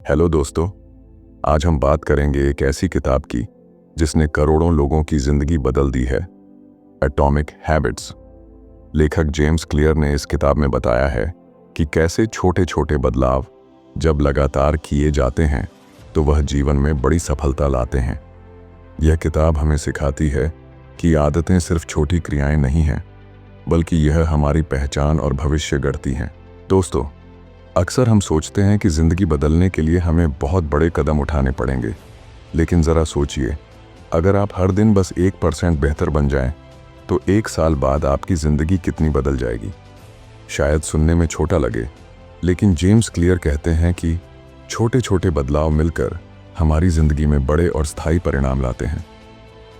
Hello दोस्तों। आज हम बात करेंगे एक ऐसी किताब की जिसने करोड़ों लोगों की जिंदगी बदल दी है, एटॉमिक हैबिट्स। लेखक जेम्स क्लियर ने इस किताब में बताया है कि कैसे छोटे छोटे बदलाव जब लगातार किए जाते हैं तो वह जीवन में बड़ी सफलता लाते हैं। यह किताब हमें सिखाती है कि आदतें सिर्फ छोटी क्रियाएं नहीं हैं, बल्कि यह हमारी पहचान और भविष्य गढ़ती हैं। दोस्तों, अक्सर हम सोचते हैं कि ज़िंदगी बदलने के लिए हमें बहुत बड़े कदम उठाने पड़ेंगे, लेकिन ज़रा सोचिए, अगर आप हर दिन बस 1% बेहतर बन जाएं, तो 1 साल बाद आपकी ज़िंदगी कितनी बदल जाएगी। शायद सुनने में छोटा लगे, लेकिन जेम्स क्लियर कहते हैं कि छोटे छोटे बदलाव मिलकर हमारी ज़िंदगी में बड़े और स्थायी परिणाम लाते हैं।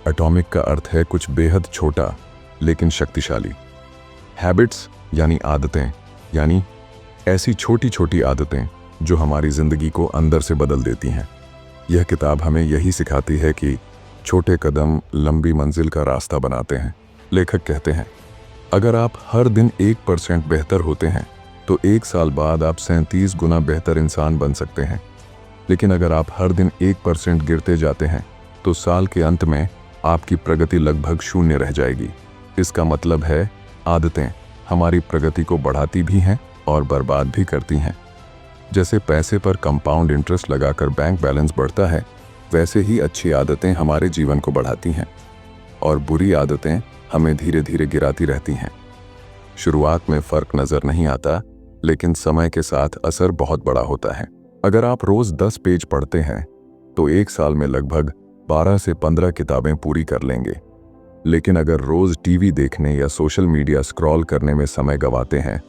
एटॉमिक का अर्थ है कुछ बेहद छोटा लेकिन शक्तिशाली। हैबिट्स यानी आदतें, यानी ऐसी छोटी छोटी आदतें जो हमारी ज़िंदगी को अंदर से बदल देती हैं। यह किताब हमें यही सिखाती है कि छोटे कदम लंबी मंजिल का रास्ता बनाते हैं। लेखक कहते हैं, अगर आप हर दिन 1% बेहतर होते हैं तो 1 साल बाद आप 37 गुना बेहतर इंसान बन सकते हैं। लेकिन अगर आप हर दिन 1% गिरते जाते हैं तो साल के अंत में आपकी प्रगति लगभग 0 रह जाएगी। इसका मतलब है आदतें हमारी प्रगति को बढ़ाती भी हैं और बर्बाद भी करती हैं। जैसे पैसे पर कंपाउंड इंटरेस्ट लगाकर बैंक बैलेंस बढ़ता है, वैसे ही अच्छी आदतें हमारे जीवन को बढ़ाती हैं और बुरी आदतें हमें धीरे धीरे गिराती रहती हैं। शुरुआत में फर्क नजर नहीं आता, लेकिन समय के साथ असर बहुत बड़ा होता है। अगर आप रोज 10 पेज पढ़ते हैं तो 1 साल में लगभग 12 से 15 किताबें पूरी कर लेंगे। लेकिन अगर रोज टीवी देखने या सोशल मीडिया स्क्रॉल करने में समय गंवाते हैं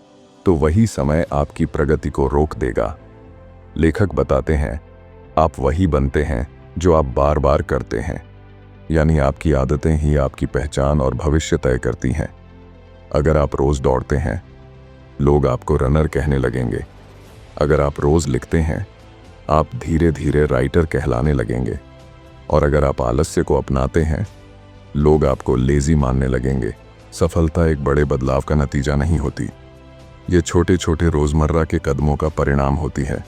तो वही समय आपकी प्रगति को रोक देगा। लेखक बताते हैं, आप वही बनते हैं जो आप बार बार करते हैं, यानी आपकी आदतें ही आपकी पहचान और भविष्य तय करती हैं। अगर आप रोज दौड़ते हैं, लोग आपको रनर कहने लगेंगे। अगर आप रोज लिखते हैं, आप धीरे धीरे राइटर कहलाने लगेंगे। और अगर आप आलस्य को अपनाते हैं, लोग आपको लेजी मानने लगेंगे। सफलता एक बड़े बदलाव का नतीजा नहीं होती, ये छोटे छोटे रोजमर्रा के कदमों का परिणाम होती है।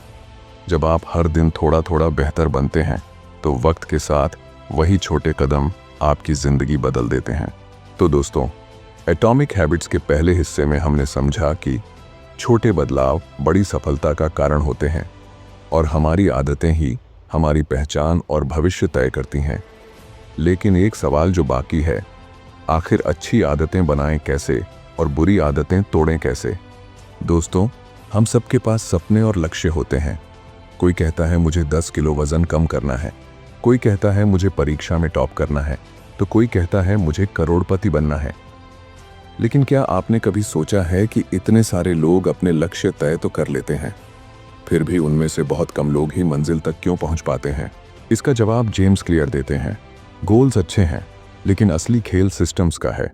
जब आप हर दिन थोड़ा थोड़ा बेहतर बनते हैं तो वक्त के साथ वही छोटे कदम आपकी जिंदगी बदल देते हैं। तो दोस्तों, एटॉमिक हैबिट्स के पहले हिस्से में हमने समझा कि छोटे बदलाव बड़ी सफलता का कारण होते हैं और हमारी आदतें ही हमारी पहचान और भविष्य तय करती हैं। लेकिन एक सवाल जो बाकी है, आखिर अच्छी आदतें बनाएं कैसे और बुरी आदतें तोड़ें कैसे। दोस्तों, हम सबके पास सपने और लक्ष्य होते हैं। कोई कहता है मुझे 10 किलो वजन कम करना है, कोई कहता है मुझे परीक्षा में टॉप करना है, तो कोई कहता है मुझे करोड़पति बनना है। लेकिन क्या आपने कभी सोचा है कि इतने सारे लोग अपने लक्ष्य तय तो कर लेते हैं, फिर भी उनमें से बहुत कम लोग ही मंजिल तक क्यों पहुंच पाते हैं? इसका जवाब जेम्स क्लियर देते हैं, गोल्स अच्छे हैं, लेकिन असली खेल सिस्टम्स का है।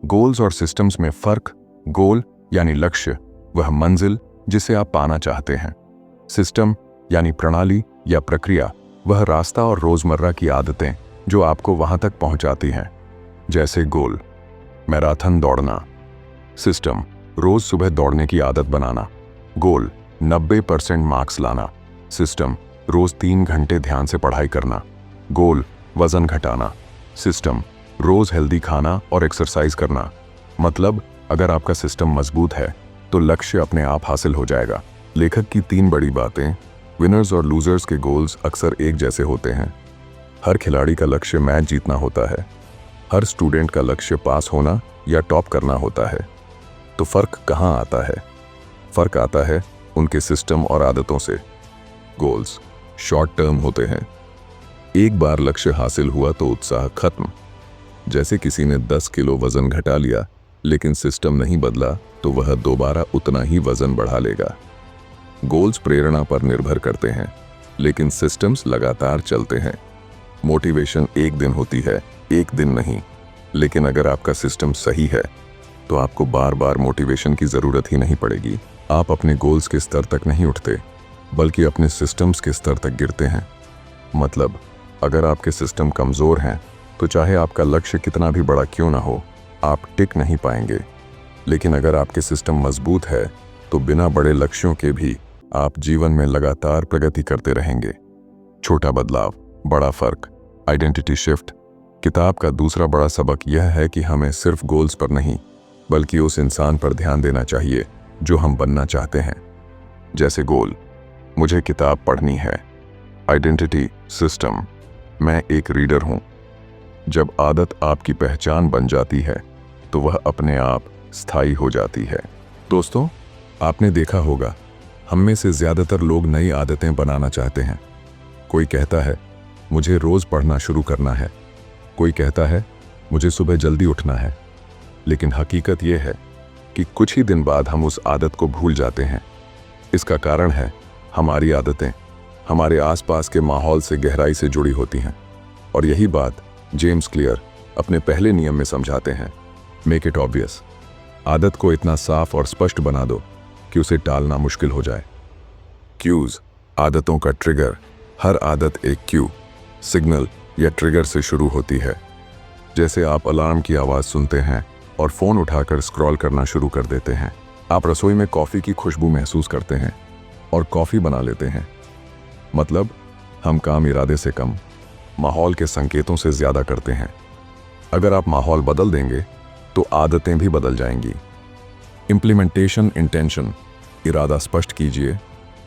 गोल्स और सिस्टम्स में फर्क, गोल यानी लक्ष्य, वह मंजिल जिसे आप पाना चाहते हैं। सिस्टम यानी प्रणाली या प्रक्रिया, वह रास्ता और रोजमर्रा की आदतें जो आपको वहां तक पहुंचाती हैं। जैसे गोल, मैराथन दौड़ना। सिस्टम, रोज सुबह दौड़ने की आदत बनाना। गोल, 90% मार्क्स लाना। सिस्टम, रोज 3 घंटे ध्यान से पढ़ाई करना। गोल, वजन घटाना। सिस्टम, रोज हेल्दी खाना और एक्सरसाइज करना। मतलब, अगर आपका सिस्टम मजबूत है तो लक्ष्य अपने आप हासिल हो जाएगा। लेखक की 3 बड़ी बातें। विनर्स और लूजर्स के गोल्स अक्सर एक जैसे होते हैं। हर खिलाड़ी का लक्ष्य मैच जीतना होता है। हर स्टूडेंट का लक्ष्य पास होना या टॉप करना होता है। तो फर्क कहाँ आता है? फर्क आता है उनके सिस्टम और आदतों से। गोल्स शॉर्ट टर्म होते हैं। एक बार लक्ष्य हासिल हुआ तो उत्साह खत्म। जैसे किसी ने 10 किलो वजन घटा लिया, लेकिन सिस्टम नहीं बदला तो वह दोबारा उतना ही वजन बढ़ा लेगा। गोल्स प्रेरणा पर निर्भर करते हैं, लेकिन सिस्टम्स लगातार चलते हैं। मोटिवेशन एक दिन होती है, एक दिन नहीं। लेकिन अगर आपका सिस्टम सही है तो आपको बार बार मोटिवेशन की जरूरत ही नहीं पड़ेगी। आप अपने गोल्स के स्तर तक नहीं उठते, बल्कि अपने सिस्टम्स के स्तर तक गिरते हैं। मतलब, अगर आपके सिस्टम कमजोर हैं तो चाहे आपका लक्ष्य कितना भी बड़ा क्यों ना हो, आप टिक नहीं पाएंगे। लेकिन अगर आपके सिस्टम मजबूत है तो बिना बड़े लक्ष्यों के भी आप जीवन में लगातार प्रगति करते रहेंगे। छोटा बदलाव, बड़ा फर्क, आइडेंटिटी शिफ्ट। किताब का दूसरा बड़ा सबक यह है कि हमें सिर्फ गोल्स पर नहीं, बल्कि उस इंसान पर ध्यान देना चाहिए जो हम बनना चाहते हैं। जैसे गोल, मुझे किताब पढ़नी है। आइडेंटिटी सिस्टम, मैं एक रीडर हूं। जब आदत आपकी पहचान बन जाती है तो वह अपने आप स्थायी हो जाती है। दोस्तों, आपने देखा होगा, हम में से ज्यादातर लोग नई आदतें बनाना चाहते हैं। कोई कहता है मुझे रोज पढ़ना शुरू करना है, कोई कहता है मुझे सुबह जल्दी उठना है। लेकिन हकीकत यह है कि कुछ ही दिन बाद हम उस आदत को भूल जाते हैं। इसका कारण है हमारी आदतें हमारे आसपास के माहौल से गहराई से जुड़ी होती हैं। और यही बात जेम्स क्लियर अपने पहले नियम में समझाते हैं, मेक इट ऑब्वियस। आदत को इतना साफ और स्पष्ट बना दो कि उसे टालना मुश्किल हो जाए। क्यूज, आदतों का ट्रिगर। हर आदत एक क्यू, सिग्नल या ट्रिगर से शुरू होती है। जैसे आप अलार्म की आवाज़ सुनते हैं और फ़ोन उठाकर स्क्रॉल करना शुरू कर देते हैं। आप रसोई में कॉफ़ी की खुशबू महसूस करते हैं और कॉफ़ी बना लेते हैं। मतलब, हम काम इरादे से कम, माहौल के संकेतों से ज़्यादा करते हैं। अगर आप माहौल बदल देंगे तो आदतें भी बदल जाएंगी। इम्प्लीमेंटेशन इंटेंशन, इरादा स्पष्ट कीजिए।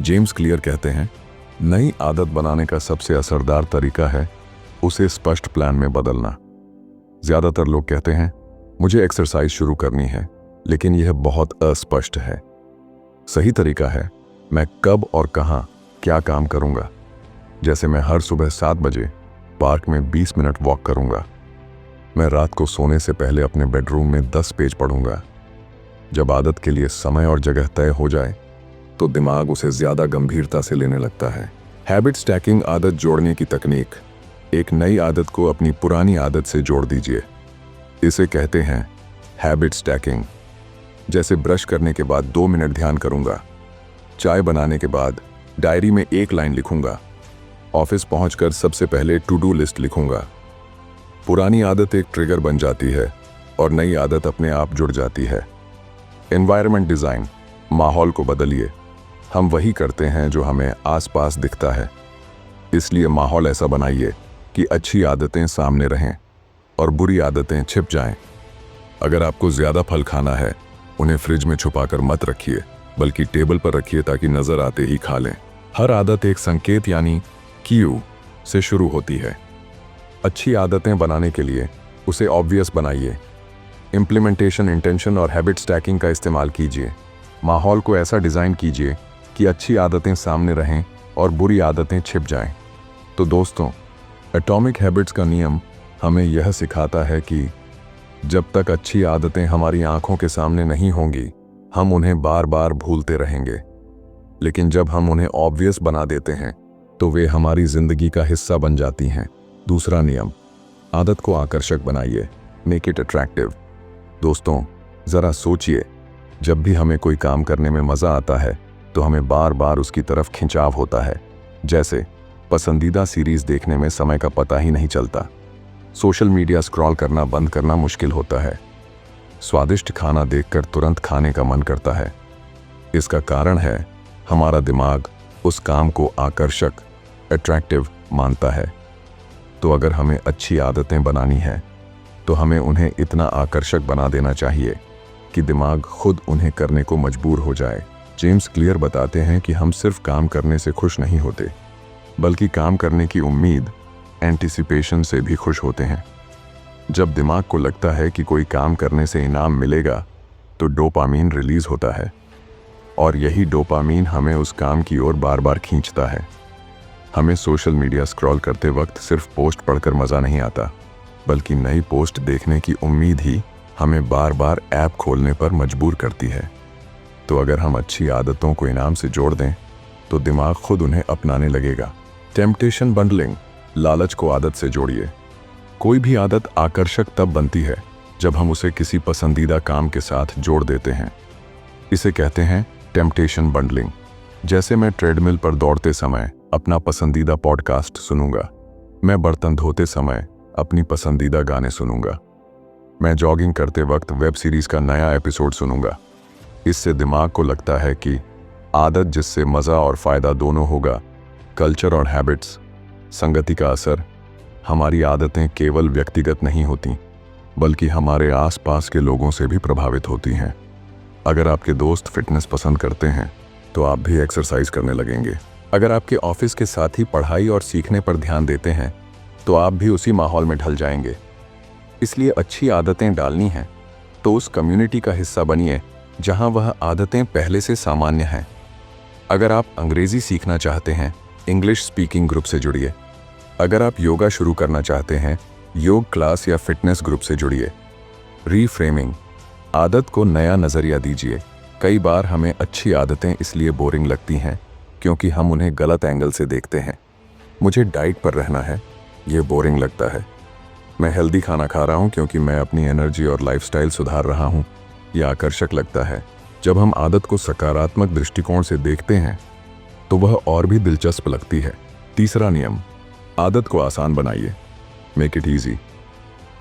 जेम्स क्लियर कहते हैं, नई आदत बनाने का सबसे असरदार तरीका है उसे स्पष्ट प्लान में बदलना। ज़्यादातर लोग कहते हैं मुझे एक्सरसाइज शुरू करनी है, लेकिन यह बहुत अस्पष्ट है। सही तरीका है मैं कब और कहाँ क्या काम करूँगा। जैसे मैं हर सुबह 7 बजे पार्क में 20 मिनट वॉक करूँगा। मैं रात को सोने से पहले अपने बेडरूम में 10 पेज पढ़ूंगा। जब आदत के लिए समय और जगह तय हो जाए तो दिमाग उसे ज़्यादा गंभीरता से लेने लगता है। हैबिट स्टैकिंग, आदत जोड़ने की तकनीक। एक नई आदत को अपनी पुरानी आदत से जोड़ दीजिए। इसे कहते हैं हैबिट स्टैकिंग। जैसे ब्रश करने के बाद 2 मिनट ध्यान करूंगा, चाय बनाने के बाद डायरी में 1 लाइन लिखूंगा, ऑफिस पहुंचकर सबसे पहले टू डू लिस्ट लिखूंगा। पुरानी आदत एक ट्रिगर बन जाती है और नई आदत अपने आप जुड़ जाती है। एनवायरनमेंट डिज़ाइन, माहौल को बदलिए। हम वही करते हैं जो हमें आसपास दिखता है, इसलिए माहौल ऐसा बनाइए कि अच्छी आदतें सामने रहें और बुरी आदतें छिप जाएं। अगर आपको ज़्यादा फल खाना है, उन्हें फ्रिज में छुपाकर मत रखिए, बल्कि टेबल पर रखिए ताकि नज़र आते ही खा लें। हर आदत एक संकेत यानी क्यू से शुरू होती है। अच्छी आदतें बनाने के लिए उसे ऑब्वियस बनाइए। इम्प्लीमेंटेशन इंटेंशन और हैबिट स्टैकिंग का इस्तेमाल कीजिए। माहौल को ऐसा डिज़ाइन कीजिए कि अच्छी आदतें सामने रहें और बुरी आदतें छिप जाएं। तो दोस्तों, एटॉमिक हैबिट्स का नियम हमें यह सिखाता है कि जब तक अच्छी आदतें हमारी आंखों के सामने नहीं होंगी, हम उन्हें बार बार भूलते रहेंगे। लेकिन जब हम उन्हें ऑब्वियस बना देते हैं तो वे हमारी ज़िंदगी का हिस्सा बन जाती हैं। दूसरा नियम, आदत को आकर्षक बनाइए, मेक इट अट्रैक्टिव। दोस्तों, ज़रा सोचिए, जब भी हमें कोई काम करने में मज़ा आता है तो हमें बार बार उसकी तरफ खिंचाव होता है। जैसे पसंदीदा सीरीज़ देखने में समय का पता ही नहीं चलता। सोशल मीडिया स्क्रॉल करना बंद करना मुश्किल होता है। स्वादिष्ट खाना देखकर तुरंत खाने का मन करता है। इसका कारण है हमारा दिमाग उस काम को आकर्षक, अट्रैक्टिव मानता है। तो अगर हमें अच्छी आदतें बनानी है तो हमें उन्हें इतना आकर्षक बना देना चाहिए कि दिमाग खुद उन्हें करने को मजबूर हो जाए। जेम्स क्लियर बताते हैं कि हम सिर्फ काम करने से खुश नहीं होते, बल्कि काम करने की उम्मीद, एंटिसिपेशन से भी खुश होते हैं। जब दिमाग को लगता है कि कोई काम करने से इनाम मिलेगा तो डोपामीन रिलीज होता है, और यही डोपामीन हमें उस काम की ओर बार बार खींचता है। हमें सोशल मीडिया स्क्रॉल करते वक्त सिर्फ पोस्ट पढ़कर मज़ा नहीं आता, बल्कि नई पोस्ट देखने की उम्मीद ही हमें बार बार ऐप खोलने पर मजबूर करती है। तो अगर हम अच्छी आदतों को इनाम से जोड़ दें तो दिमाग खुद उन्हें अपनाने लगेगा। टेम्पटेशन बंडलिंग, लालच को आदत से जोड़िए। कोई भी आदत आकर्षक तब बनती है जब हम उसे किसी पसंदीदा काम के साथ जोड़ देते हैं। इसे कहते हैं टेम्पटेशन बंडलिंग। जैसे मैं ट्रेडमिल पर दौड़ते समय अपना पसंदीदा पॉडकास्ट सुनूंगा, मैं बर्तन धोते समय अपनी पसंदीदा गाने सुनूंगा, मैं जॉगिंग करते वक्त वेब सीरीज का नया एपिसोड सुनूंगा। इससे दिमाग को लगता है कि आदत जिससे मज़ा और फ़ायदा दोनों होगा। कल्चर और हैबिट्स, संगति का असर। हमारी आदतें केवल व्यक्तिगत नहीं होती, बल्कि हमारे आसपास के लोगों से भी प्रभावित होती हैं। अगर आपके दोस्त फिटनेस पसंद करते हैं तो आप भी एक्सरसाइज करने लगेंगे। अगर आपके ऑफिस के साथी पढ़ाई और सीखने पर ध्यान देते हैं तो आप भी उसी माहौल में ढल जाएंगे। इसलिए अच्छी आदतें डालनी हैं तो उस कम्युनिटी का हिस्सा बनिए जहां वह आदतें पहले से सामान्य हैं। अगर आप अंग्रेजी सीखना चाहते हैं, इंग्लिश स्पीकिंग ग्रुप से जुड़िए। अगर आप योगा शुरू करना चाहते हैं, योग क्लास या फिटनेस ग्रुप से जुड़िए। रीफ्रेमिंग, आदत को नया नज़रिया दीजिए। कई बार हमें अच्छी आदतें इसलिए बोरिंग लगती हैं क्योंकि हम उन्हें गलत एंगल से देखते हैं। मुझे डाइट पर रहना है, ये बोरिंग लगता है। मैं हेल्दी खाना खा रहा हूँ क्योंकि मैं अपनी एनर्जी और लाइफस्टाइल सुधार रहा हूँ, यह आकर्षक लगता है। जब हम आदत को सकारात्मक दृष्टिकोण से देखते हैं तो वह और भी दिलचस्प लगती है। तीसरा नियम, आदत को आसान बनाइए। Make it easy.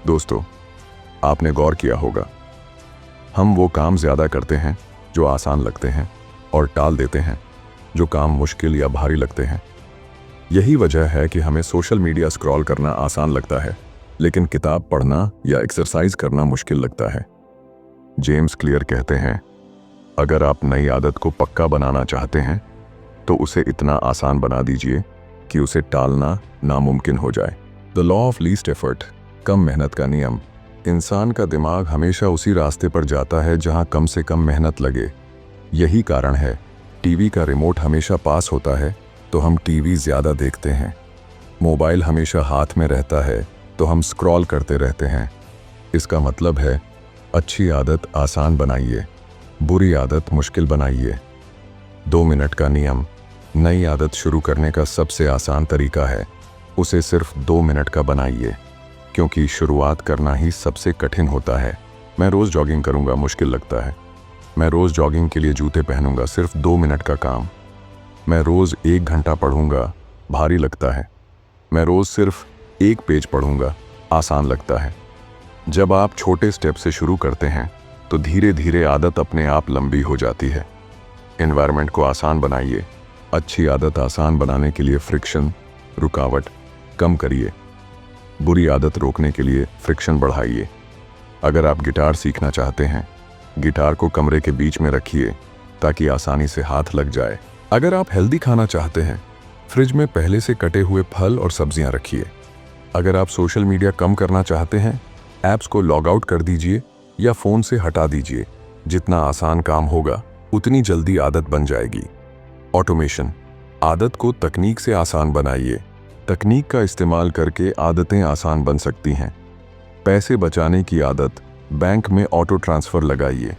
दोस्तों, आपने गौर किया होगा, हम वो काम ज़्यादा करते हैं जो आसान लगते हैं और टाल देते हैं जो काम मुश्किल या भारी लगते हैं। यही वजह है कि हमें सोशल मीडिया स्क्रॉल करना आसान लगता है, लेकिन किताब पढ़ना या एक्सरसाइज करना मुश्किल लगता है। जेम्स क्लियर कहते हैं, अगर आप नई आदत को पक्का बनाना चाहते हैं तो उसे इतना आसान बना दीजिए कि उसे टालना नामुमकिन हो जाए। The law of least effort, कम मेहनत का नियम। इंसान का दिमाग हमेशा उसी रास्ते पर जाता है जहां कम से कम मेहनत लगे। यही कारण है टीवी का रिमोट हमेशा पास होता है तो हम टीवी ज़्यादा देखते हैं। मोबाइल हमेशा हाथ में रहता है तो हम स्क्रॉल करते रहते हैं। इसका मतलब है, अच्छी आदत आसान बनाइए, बुरी आदत मुश्किल बनाइए। 2 मिनट का नियम, नई आदत शुरू करने का सबसे आसान तरीका है। उसे सिर्फ 2 मिनट का बनाइए, क्योंकि शुरुआत करना ही सबसे कठिन होता है। मैं रोज़ जॉगिंग करूँगा, मुश्किल लगता है। मैं रोज़ जॉगिंग के लिए जूते पहनूंगा, सिर्फ 2 मिनट का काम। मैं रोज़ 1 घंटा पढ़ूंगा, भारी लगता है। मैं रोज़ सिर्फ 1 पेज पढ़ूंगा, आसान लगता है। जब आप छोटे स्टेप से शुरू करते हैं तो धीरे धीरे आदत अपने आप लंबी हो जाती है। एनवायरनमेंट को आसान बनाइए। अच्छी आदत आसान बनाने के लिए फ्रिक्शन, रुकावट कम करिए। बुरी आदत रोकने के लिए फ्रिक्शन बढ़ाइए। अगर आप गिटार सीखना चाहते हैं, गिटार को कमरे के बीच में रखिए ताकि आसानी से हाथ लग जाए। अगर आप हेल्दी खाना चाहते हैं, फ्रिज में पहले से कटे हुए फल और सब्जियां रखिए। अगर आप सोशल मीडिया कम करना चाहते हैं, ऐप्स को लॉग आउट कर दीजिए या फ़ोन से हटा दीजिए। जितना आसान काम होगा उतनी जल्दी आदत बन जाएगी। ऑटोमेशन, आदत को तकनीक से आसान बनाइए। तकनीक का इस्तेमाल करके आदतें आसान बन सकती हैं। पैसे बचाने की आदत, बैंक में ऑटो ट्रांसफ़र लगाइए।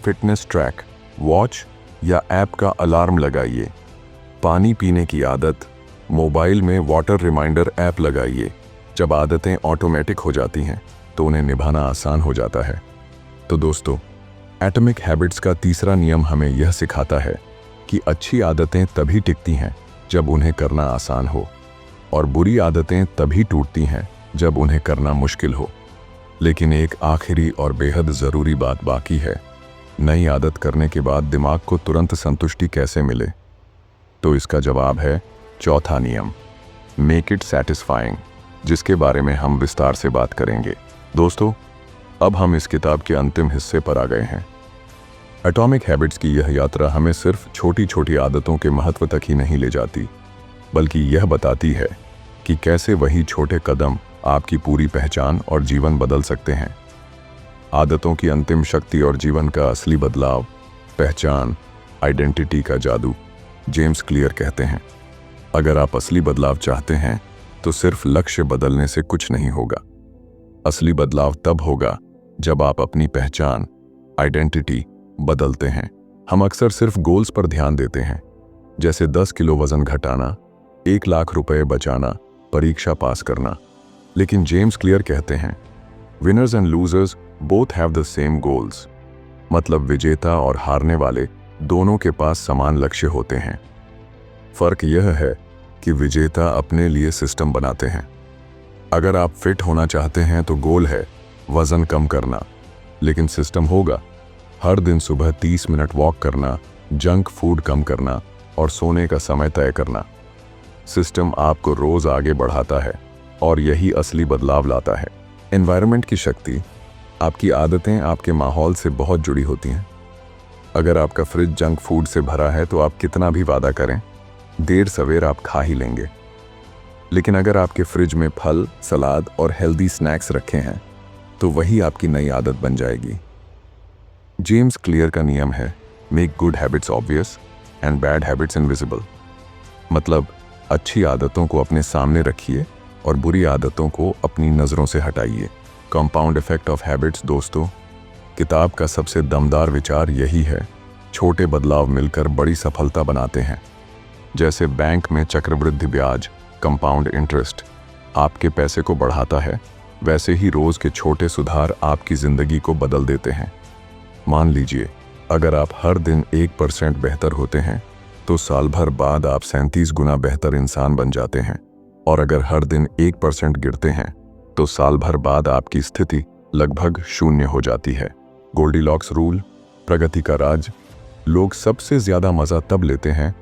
फिटनेस ट्रैक, वॉच या ऐप का अलार्म लगाइए। पानी पीने की आदत, मोबाइल में वाटर रिमाइंडर ऐप लगाइए। जब आदतें ऑटोमेटिक हो जाती हैं तो उन्हें निभाना आसान हो जाता है। तो दोस्तों, एटॉमिक हैबिट्स का तीसरा नियम हमें यह सिखाता है कि अच्छी आदतें तभी टिकती हैं जब उन्हें करना आसान हो, और बुरी आदतें तभी टूटती हैं जब उन्हें करना मुश्किल हो। लेकिन एक आखिरी और बेहद ज़रूरी बात बाकी है। नई आदत करने के बाद दिमाग को तुरंत संतुष्टि कैसे मिले? तो इसका जवाब है चौथा नियम, मेक इट सैटिस्फाइंग, जिसके बारे में हम विस्तार से बात करेंगे। दोस्तों, अब हम इस किताब के अंतिम हिस्से पर आ गए हैं। एटॉमिक हैबिट्स की यह यात्रा हमें सिर्फ छोटी छोटी आदतों के महत्व तक ही नहीं ले जाती, बल्कि यह बताती है कि कैसे वही छोटे कदम आपकी पूरी पहचान और जीवन बदल सकते हैं। आदतों की अंतिम शक्ति और जीवन का असली बदलाव, पहचान, आइडेंटिटी का जादू। जेम्स क्लियर कहते हैं, अगर आप असली बदलाव चाहते हैं तो सिर्फ लक्ष्य बदलने से कुछ नहीं होगा। असली बदलाव तब होगा जब आप अपनी पहचान, आइडेंटिटी बदलते हैं। हम अक्सर सिर्फ गोल्स पर ध्यान देते हैं, जैसे 10 किलो वजन घटाना, 1 लाख रुपए बचाना, परीक्षा पास करना। लेकिन जेम्स क्लियर कहते हैं, winners and losers both have the same goals. मतलब विजेता और हारने वाले दोनों के पास समान लक्ष्य होते हैं। फर्क यह है कि विजेता अपने लिए सिस्टम बनाते हैं। अगर आप फिट होना चाहते हैं तो गोल है वजन कम करना, लेकिन सिस्टम होगा हर दिन सुबह 30 मिनट वॉक करना, जंक फूड कम करना और सोने का समय तय करना। सिस्टम आपको रोज आगे बढ़ाता है और यही असली बदलाव लाता है। एनवायरनमेंट की शक्ति। आपकी आदतें आपके माहौल से बहुत जुड़ी होती हैं। अगर आपका फ्रिज जंक फूड से भरा है तो आप कितना भी वादा करें, देर सवेर आप खा ही लेंगे। लेकिन अगर आपके फ्रिज में फल, सलाद और हेल्दी स्नैक्स रखे हैं तो वही आपकी नई आदत बन जाएगी। जेम्स क्लियर का नियम है, make good habits obvious and bad habits invisible. मतलब अच्छी आदतों को अपने सामने रखिए और बुरी आदतों को अपनी नज़रों से हटाइए। Compound effect of habits. दोस्तों, किताब का सबसे दमदार विचार यही है, छोटे बदलाव मिलकर बड़ी सफलता बनाते हैं। जैसे बैंक में चक्रवृद्धि ब्याज, कंपाउंड इंटरेस्ट, आपके पैसे को बढ़ाता है, वैसे ही रोज के छोटे सुधार आपकी जिंदगी को बदल देते हैं। मान लीजिए, अगर आप हर दिन 1% बेहतर होते हैं तो साल भर बाद आप 37 गुना बेहतर इंसान बन जाते हैं। और अगर हर दिन 1% गिरते हैं तो साल भर बाद आपकी स्थिति लगभग शून्य हो जाती है। गोल्डीलॉक्स रूल, प्रगति का राज। लोग सबसे ज्यादा मजा तब लेते हैं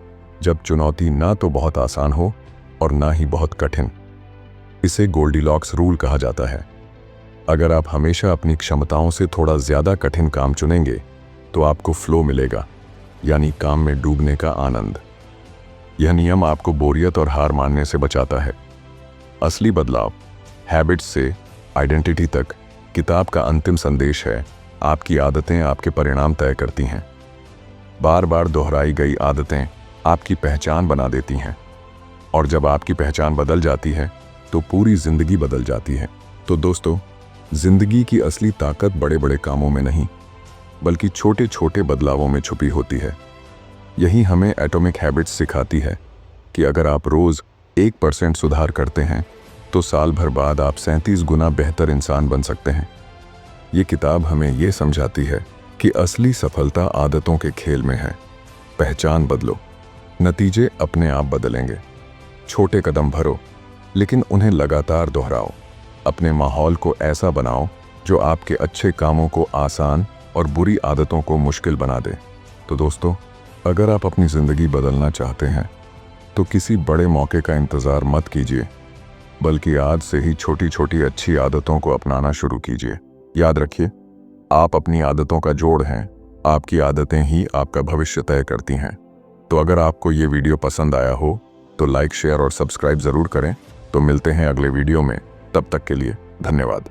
जब चुनौती ना तो बहुत आसान हो और ना ही बहुत कठिन। इसे गोल्डीलॉक्स रूल कहा जाता है। अगर आप हमेशा अपनी क्षमताओं से थोड़ा ज्यादा कठिन काम चुनेंगे तो आपको फ्लो मिलेगा, यानी काम में डूबने का आनंद। यह नियम आपको बोरियत और हार मानने से बचाता है। असली बदलाव, हैबिट्स से आइडेंटिटी तक। किताब का अंतिम संदेश है, आपकी आदतें आपके परिणाम तय करती हैं। बार बार दोहराई गई आदतें आपकी पहचान बना देती हैं, और जब आपकी पहचान बदल जाती है तो पूरी जिंदगी बदल जाती है। तो दोस्तों, जिंदगी की असली ताकत बड़े बड़े कामों में नहीं, बल्कि छोटे छोटे बदलावों में छुपी होती है। यही हमें एटॉमिक हैबिट्स सिखाती है कि अगर आप रोज 1% सुधार करते हैं तो साल भर बाद आप 37 गुना बेहतर इंसान बन सकते हैं। ये किताब हमें ये समझाती है कि असली सफलता आदतों के खेल में है। पहचान बदलो, नतीजे अपने आप बदलेंगे। छोटे कदम भरो, लेकिन उन्हें लगातार दोहराओ। अपने माहौल को ऐसा बनाओ जो आपके अच्छे कामों को आसान और बुरी आदतों को मुश्किल बना दे। तो दोस्तों, अगर आप अपनी ज़िंदगी बदलना चाहते हैं तो किसी बड़े मौके का इंतज़ार मत कीजिए, बल्कि आज से ही छोटी छोटी अच्छी आदतों को अपनाना शुरू कीजिए। याद रखिए, आप अपनी आदतों का जोड़ हैं। आपकी आदतें ही आपका भविष्य तय करती हैं। तो अगर आपको ये वीडियो पसंद आया हो तो लाइक, शेयर और सब्सक्राइब ज़रूर करें। तो मिलते हैं अगले वीडियो में। तब तक के लिए धन्यवाद।